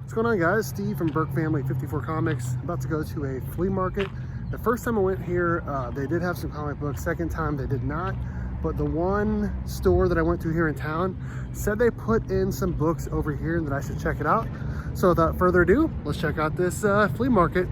What's going on, guys? Steve from Burke Family 54 Comics. About to go to a flea market. The first time I went here, they did have some comic books. Second time, they did not. But the one store that I went to here in town said they put in some books over here and that I should check it out. So without further ado, let's check out this flea market.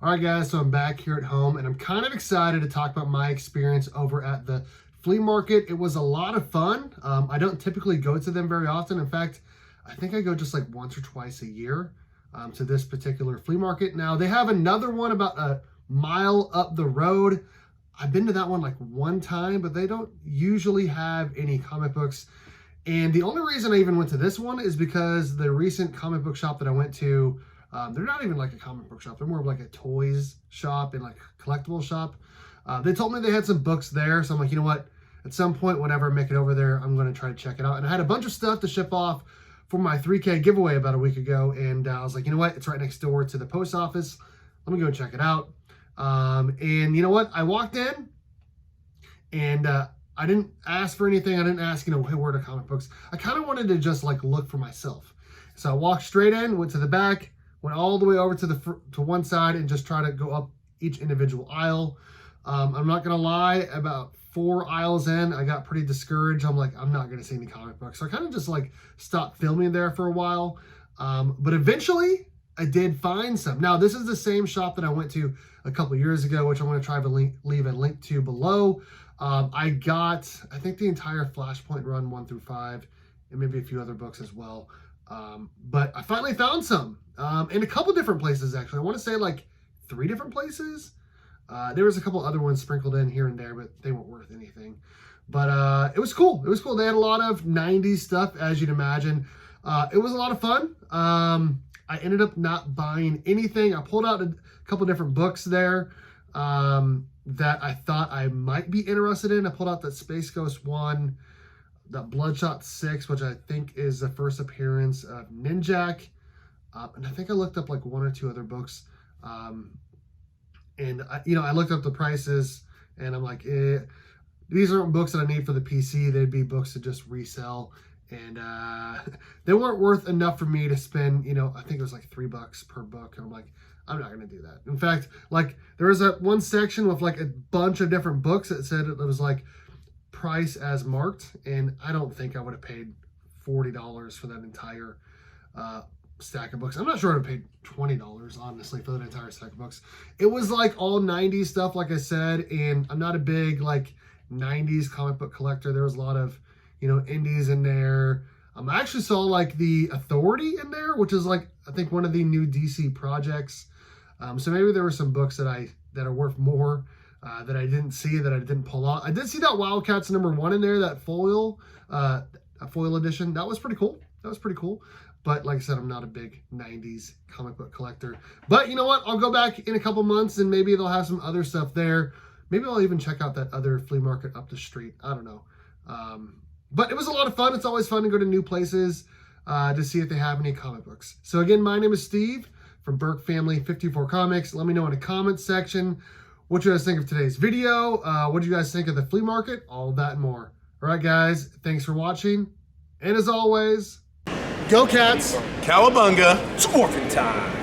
All right, guys, so I'm back here at home and I'm kind of excited to talk about my experience over at the flea market. It was a lot of fun. I don't typically go to them very often. In fact, I think I go just like once or twice a year. to this particular flea market. Now, they have another one about a mile up the road. I've been to that one like one time, but they don't usually have any comic books. And the only reason I even went to this one is because the recent comic book shop that I went to, they're not even like a comic book shop. They're more of like a toys shop and like a collectible shop. They told me they had some books there. So I'm like, you know what? At some point, whenever I make it over there, I'm going to try to check it out. And I had a bunch of stuff to ship off for my 3K giveaway about a week ago. And I was like, you know what? It's right next door to the post office. Let me go and check it out. And you know what? I walked in and I didn't ask for anything. I didn't ask, hey, where are the comic books? I kind of wanted to just like look for myself. So I walked straight in, went to the back, went all the way over to one side and just try to go up each individual aisle. I'm not going to lie, about 4 aisles in, I got pretty discouraged. I'm like, I'm not going to see any comic books. So I kind of just like stopped filming there for a while. But eventually I did find some. Now, this is the same shop that I went to a couple years ago, which I'm going to try to leave a link to below. I got, I think, the entire Flashpoint run 1 through 5 and maybe a few other books as well. But I finally found some in a couple different places, actually. I want to say like 3 different places. There was a couple other ones sprinkled in here and there, but they weren't worth anything. But it was cool. It was cool. They had a lot of 90s stuff, as you'd imagine. It was a lot of fun. I ended up not buying anything. I pulled out a couple different books there that I thought I might be interested in. I pulled out that Space Ghost 1, that Bloodshot 6, which I think is the first appearance of Ninjak. And I think I looked up like 1 or 2 other books. And I looked up the prices and I'm like, these aren't books that I need for the PC. They'd be books to just resell. And they weren't worth enough for me to spend, I think it was like $3 per book. And I'm like, I'm not going to do that. In fact, like there was one section with like a bunch of different books that said it was like price as marked. And I don't think I would have paid $40 for that entire stack of books. I'm not sure I would have paid $20, honestly, for that entire stack of books. It was like all 90s stuff, like I said. And I'm not a big like 90s comic book collector. There was a lot of, indies in there. I actually saw like the Authority in there, which is like, I think one of the new DC projects. So maybe there were some books that are worth more that I didn't see, that I didn't pull out. I did see that Wildcats #1 in there, that foil, a foil edition. That was pretty cool. But like I said, I'm not a big 90s comic book collector. But you know what? I'll go back in a couple months and maybe they'll have some other stuff there. Maybe I'll even check out that other flea market up the street. I don't know. But it was a lot of fun. It's always fun to go to new places to see if they have any comic books. So again, my name is Steve from Burke Family 54 Comics. Let me know in the comments section what you guys think of today's video. What do you guys think of the flea market? All of that and more. All right, guys. Thanks for watching. And as always, go Cats! Cowabunga! It's Morphin time!